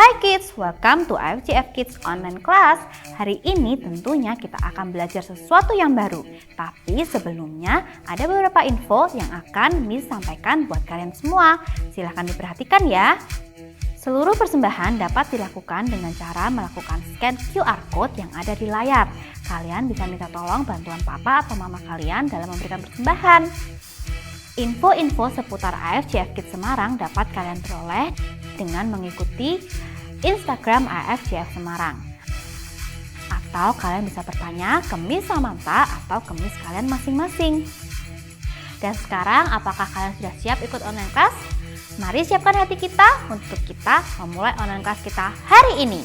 Hai kids, welcome to AFJF Kids Online Class. Hari ini tentunya kita akan belajar sesuatu yang baru. Tapi sebelumnya ada beberapa info yang akan Miss sampaikan buat kalian semua. Silahkan diperhatikan ya. Seluruh persembahan dapat dilakukan dengan cara melakukan scan QR Code yang ada di layar. Kalian bisa minta tolong bantuan papa atau mama kalian dalam memberikan persembahan. Info-info seputar AFJF Kids Semarang dapat kalian peroleh dengan mengikuti Instagram AFJF Semarang. Atau kalian bisa bertanya ke Miss Samantha atau ke Miss kalian masing-masing. Dan sekarang apakah kalian sudah siap ikut online class? Mari siapkan hati kita untuk kita memulai online class kita hari ini.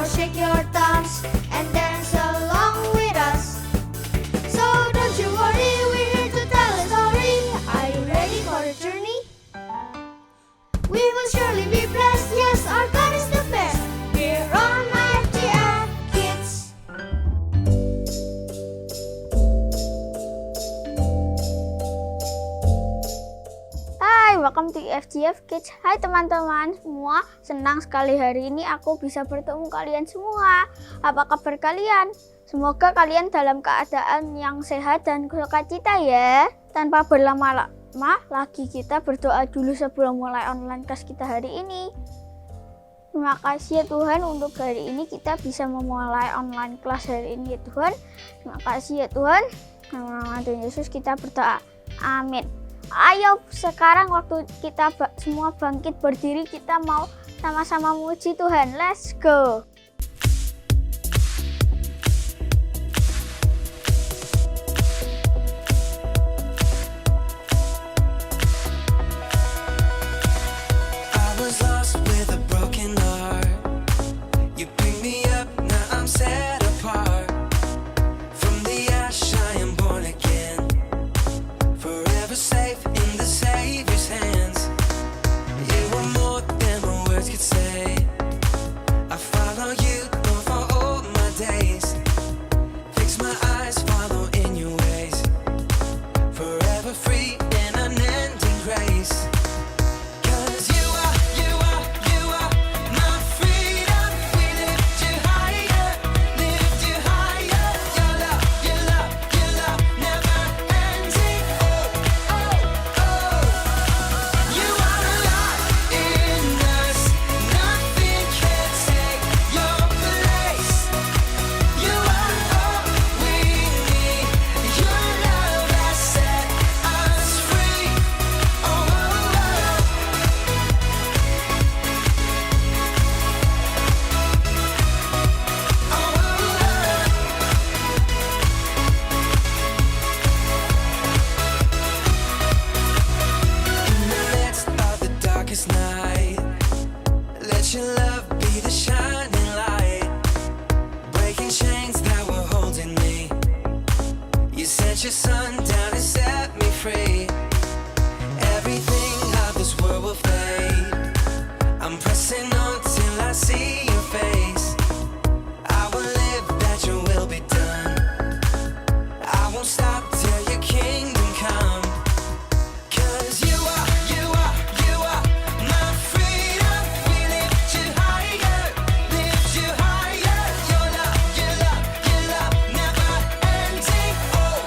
Shake your thumbs and dance along with us. So don't you worry, we're here to tell a story. Are you ready for the journey? We will surely be blessed. Yes, our God is the best. We're on AFJF Kids. Hai, welcome to AFJF Kids. Hai teman-teman semua, senang sekali hari ini aku bisa bertemu kalian semua. Apa kabar kalian? Semoga kalian dalam keadaan yang sehat dan sukacita ya. Tanpa berlama-lama lagi kita berdoa dulu sebelum mulai online class kita hari ini. Terima kasih ya Tuhan untuk hari ini kita bisa memulai online class hari ini ya Tuhan. Terima kasih ya Tuhan. Nama Tuhan Yesus kita berdoa. Amin. Ayo sekarang waktu kita semua bangkit berdiri, kita mau sama-sama memuji Tuhan. Let's go. Your sun down and set me free. Everything of this world will fade. I'm pressing on till I see your face. I will live that your will be done. I won't stop till your kingdom come. 'Cause you are my freedom. We lift you higher, lift you higher. Your love never ending. Oh.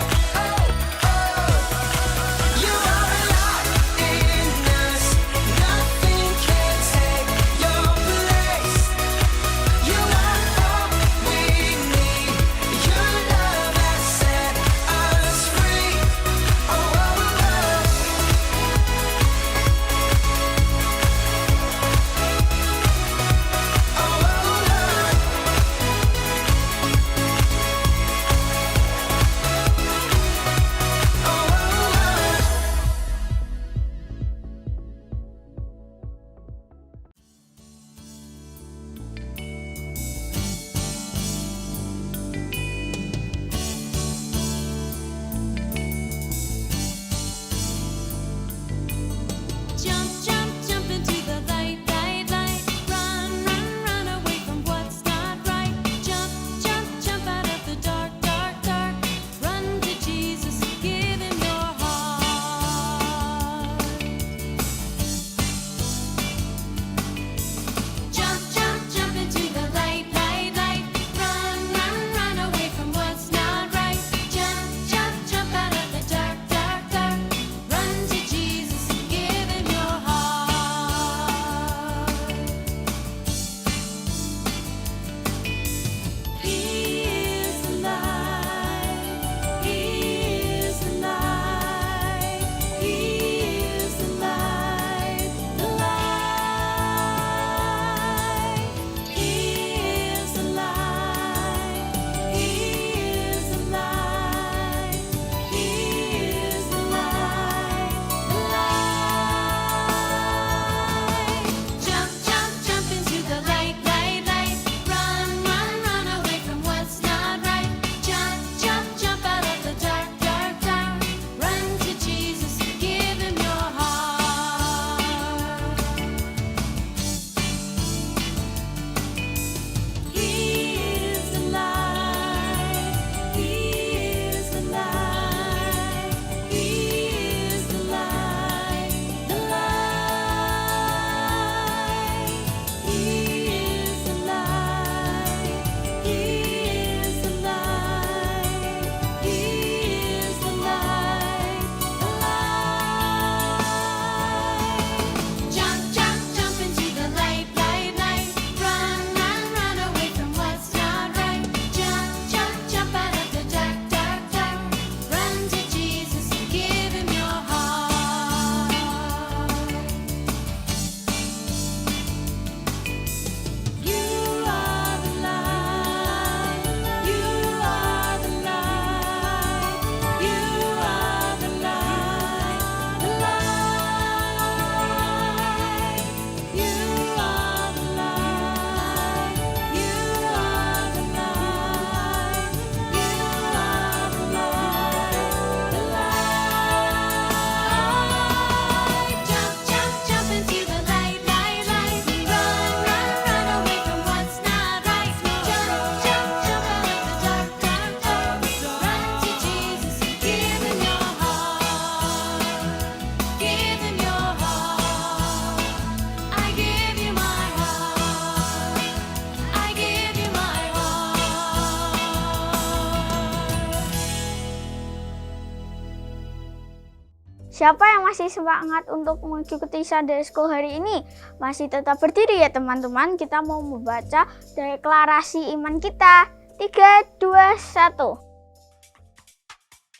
Siapa yang masih semangat untuk mengikuti Sunday School hari ini? Masih tetap berdiri ya teman-teman. Kita mau membaca deklarasi iman kita. 3, 2, 1.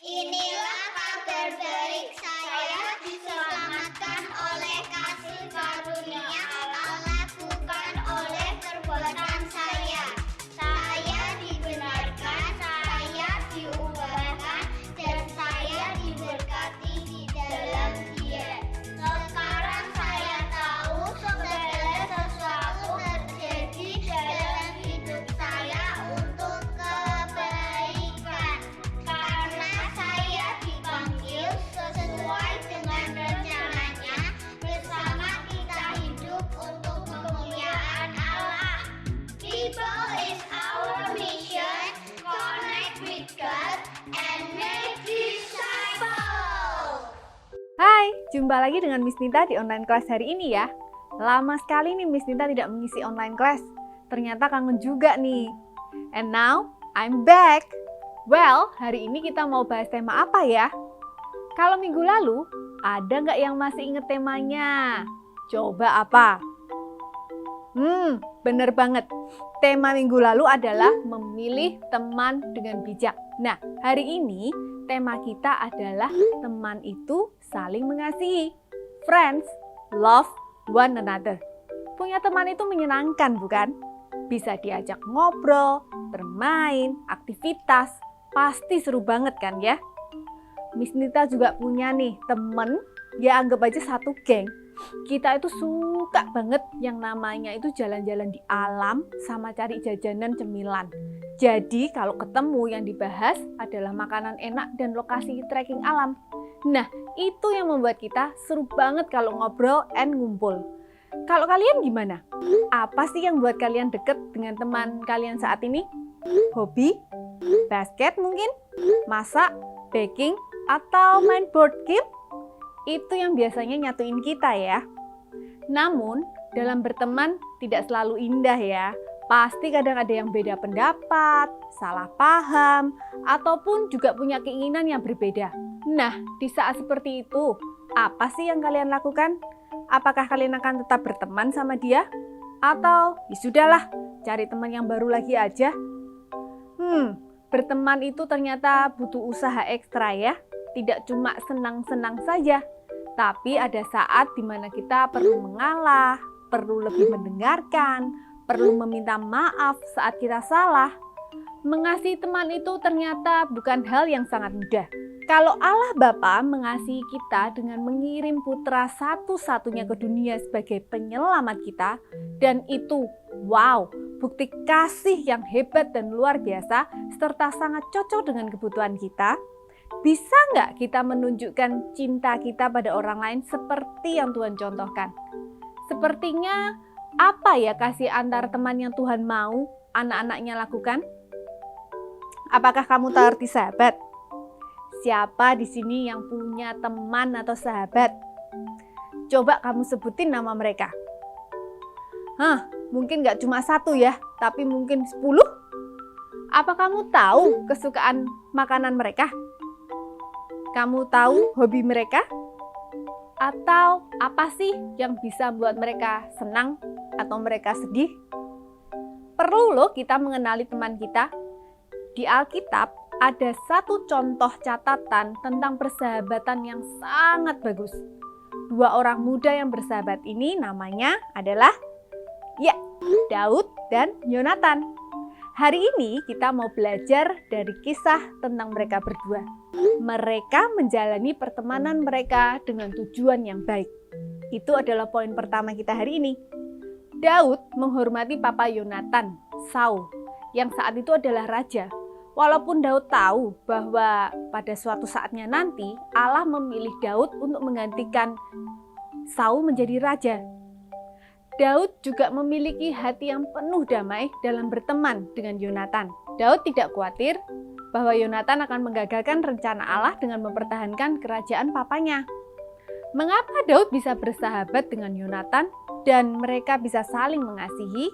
Inilah kabar baik, saya diselamatkan oleh kasih karunia Allah, bukan oleh perbuatan saya. Saya dibenarkan, saya diubahkan, dan saya diberkati di dalam Dia. Sekarang saya tahu segala sesuatu terjadi dalam hidup saya untuk kebaikan. Karena saya dipanggil sesuai dengan rencananya, bersama kita hidup untuk kemuliaan Allah. People is our mission, connect with God and make disciples. Hai, jumpa lagi dengan Miss Nita di online class hari ini ya. Lama sekali nih Miss Nita tidak mengisi online class. Ternyata kangen juga nih. And now, I'm back. Well, hari ini kita mau bahas tema apa ya? Kalau minggu lalu, ada nggak yang masih inget temanya? Coba apa? Bener banget. Tema minggu lalu adalah memilih teman dengan bijak. Nah, hari ini tema kita adalah teman itu saling mengasihi. Friends, love one another. Punya teman itu menyenangkan, bukan? Bisa diajak ngobrol, bermain, aktivitas. Pasti seru banget kan ya? Miss Nita juga punya nih temen, ya anggap aja satu geng. Kita itu suka banget yang namanya itu jalan-jalan di alam sama cari jajanan cemilan. Jadi kalau ketemu yang dibahas adalah makanan enak dan lokasi trekking alam. Nah, itu yang membuat kita seru banget kalau ngobrol and ngumpul. Kalau kalian gimana? Apa sih yang buat kalian deket dengan teman kalian saat ini? Hobi? Basket mungkin? Masak? Baking? Atau main board game? Itu yang biasanya nyatuin kita ya. Namun, dalam berteman tidak selalu indah ya. Pasti kadang ada yang beda pendapat, salah paham, ataupun juga punya keinginan yang berbeda. Nah, di saat seperti itu, apa sih yang kalian lakukan? Apakah kalian akan tetap berteman sama dia? Atau, ya sudahlah, cari teman yang baru lagi aja? Berteman itu ternyata butuh usaha ekstra ya. Tidak cuma senang-senang saja. Tapi ada saat di mana kita perlu mengalah, perlu lebih mendengarkan, perlu meminta maaf saat kita salah. Mengasihi teman itu ternyata bukan hal yang sangat mudah. Kalau Allah Bapa mengasihi kita dengan mengirim putra satu-satunya ke dunia sebagai penyelamat kita, dan itu, wow, bukti kasih yang hebat dan luar biasa, serta sangat cocok dengan kebutuhan kita, bisa nggak kita menunjukkan cinta kita pada orang lain seperti yang Tuhan contohkan? Sepertinya, apa ya kasih antar teman yang Tuhan mau anak-anaknya lakukan? Apakah kamu tahu arti sahabat? Siapa di sini yang punya teman atau sahabat? Coba kamu sebutin nama mereka. Mungkin nggak cuma satu ya, tapi mungkin 10. Apa kamu tahu kesukaan makanan mereka? Kamu tahu hobi mereka? Atau apa sih yang bisa membuat mereka senang atau mereka sedih? Perlu loh kita mengenali teman kita. Di Alkitab ada satu contoh catatan tentang persahabatan yang sangat bagus. 2 orang muda yang bersahabat ini namanya adalah Daud dan Yonatan. Hari ini kita mau belajar dari kisah tentang mereka berdua. Mereka menjalani pertemanan mereka dengan tujuan yang baik. Itu adalah poin pertama kita hari ini. Daud menghormati papa Yonatan, Saul, yang saat itu adalah raja. Walaupun Daud tahu bahwa pada suatu saatnya nanti Allah memilih Daud untuk menggantikan Saul menjadi raja. Daud juga memiliki hati yang penuh damai dalam berteman dengan Yonatan. Daud tidak khawatir bahwa Yonatan akan menggagalkan rencana Allah dengan mempertahankan kerajaan papanya. Mengapa Daud bisa bersahabat dengan Yonatan dan mereka bisa saling mengasihi?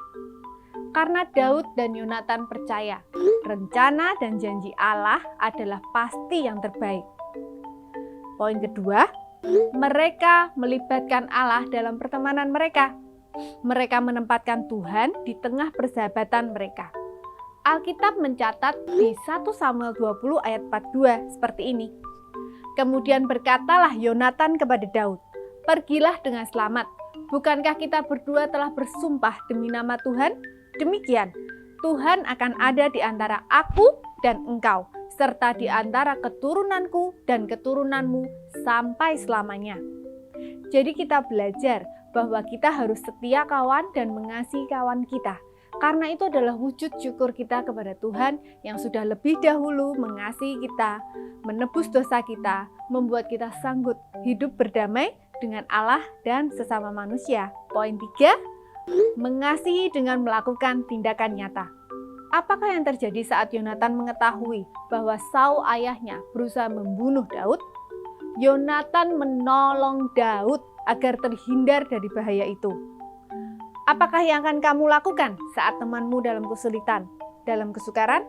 Karena Daud dan Yonatan percaya rencana dan janji Allah adalah pasti yang terbaik. Poin kedua, Mereka melibatkan Allah dalam pertemanan mereka. Mereka menempatkan Tuhan di tengah persahabatan mereka. Alkitab mencatat di 1 Samuel 20 ayat 42 seperti ini. Kemudian berkatalah Yonatan kepada Daud, "Pergilah dengan selamat. Bukankah kita berdua telah bersumpah demi nama Tuhan? Demikian, Tuhan akan ada di antara aku dan engkau, serta di antara keturunanku dan keturunanmu sampai selamanya." Jadi kita belajar bahwa kita harus setia kawan dan mengasihi kawan kita. Karena itu adalah wujud syukur kita kepada Tuhan yang sudah lebih dahulu mengasihi kita, menebus dosa kita, membuat kita sanggup hidup berdamai dengan Allah dan sesama manusia. Poin 3, mengasihi dengan melakukan tindakan nyata. Apakah yang terjadi saat Yonatan mengetahui bahwa Saul ayahnya berusaha membunuh Daud? Yonatan menolong Daud agar terhindar dari bahaya itu. Apakah yang akan kamu lakukan saat temanmu dalam kesulitan, dalam kesukaran?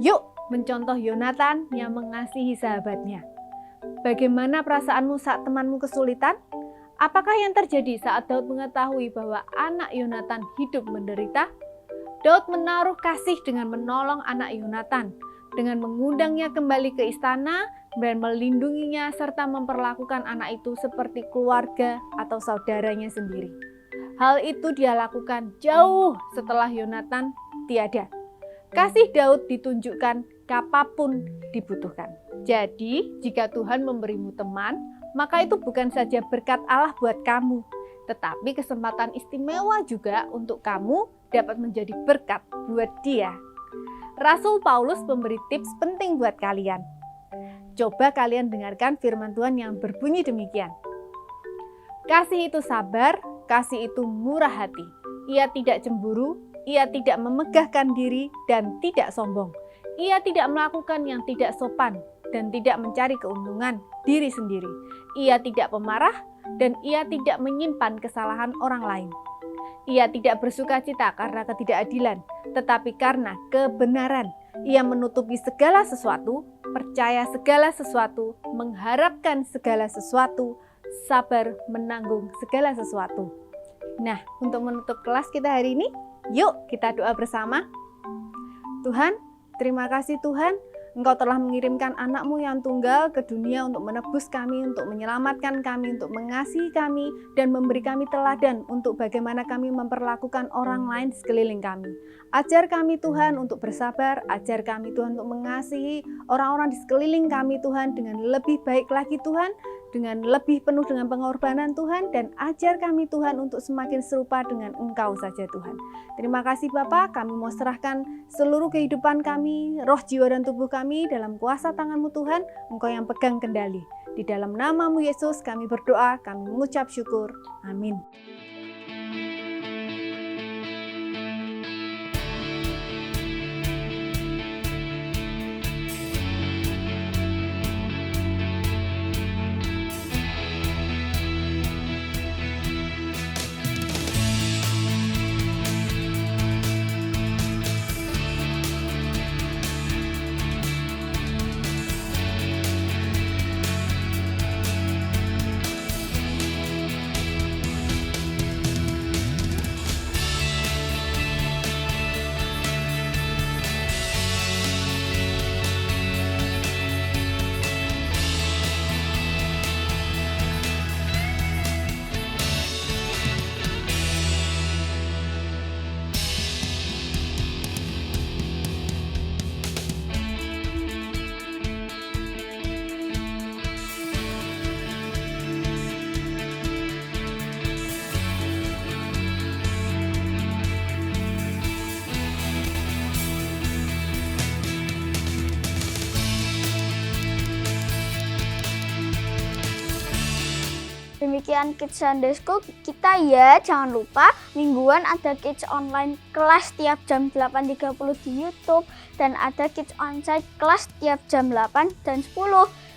Yuk, mencontoh Yonatan yang mengasihi sahabatnya. Bagaimana perasaanmu saat temanmu kesulitan? Apakah yang terjadi saat Daud mengetahui bahwa anak Yonatan hidup menderita? Daud menaruh kasih dengan menolong anak Yonatan, dengan mengundangnya kembali ke istana dan melindunginya serta memperlakukan anak itu seperti keluarga atau saudaranya sendiri. Hal itu dia lakukan jauh setelah Yonatan tiada. Kasih Daud ditunjukkan kapanpun dibutuhkan. Jadi, jika Tuhan memberimu teman, maka itu bukan saja berkat Allah buat kamu, tetapi kesempatan istimewa juga untuk kamu dapat menjadi berkat buat dia. Rasul Paulus memberi tips penting buat kalian. Coba kalian dengarkan firman Tuhan yang berbunyi demikian. Kasih itu sabar, kasih itu murah hati. Ia tidak cemburu, ia tidak memegahkan diri dan tidak sombong. Ia tidak melakukan yang tidak sopan dan tidak mencari keuntungan diri sendiri. Ia tidak pemarah dan ia tidak menyimpan kesalahan orang lain. Ia tidak bersukacita karena ketidakadilan, tetapi karena kebenaran. Ia menutupi segala sesuatu, percaya segala sesuatu, mengharapkan segala sesuatu, sabar menanggung segala sesuatu. Nah, untuk menutup kelas kita hari ini, yuk kita doa bersama. Tuhan, terima kasih Tuhan, Engkau telah mengirimkan anakmu yang tunggal ke dunia untuk menebus kami, untuk menyelamatkan kami, untuk mengasihi kami, dan memberi kami teladan untuk bagaimana kami memperlakukan orang lain di sekeliling kami. Ajar kami Tuhan untuk bersabar, ajar kami Tuhan untuk mengasihi orang-orang di sekeliling kami Tuhan dengan lebih baik lagi Tuhan, dengan lebih penuh dengan pengorbanan Tuhan, dan ajar kami Tuhan untuk semakin serupa dengan Engkau saja Tuhan. Terima kasih Bapa, kami mau serahkan seluruh kehidupan kami, roh, jiwa, dan tubuh kami dalam kuasa tangan-Mu Tuhan, Engkau yang pegang kendali. Di dalam nama-Mu Yesus kami berdoa, kami mengucap syukur. Amin. Demikian Kids Sunday School kita ya. Jangan lupa mingguan ada Kids Online kelas tiap jam 8.30 di YouTube. Dan ada Kids Onsite kelas tiap jam 8 dan 10.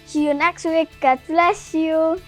See you next week. God bless you.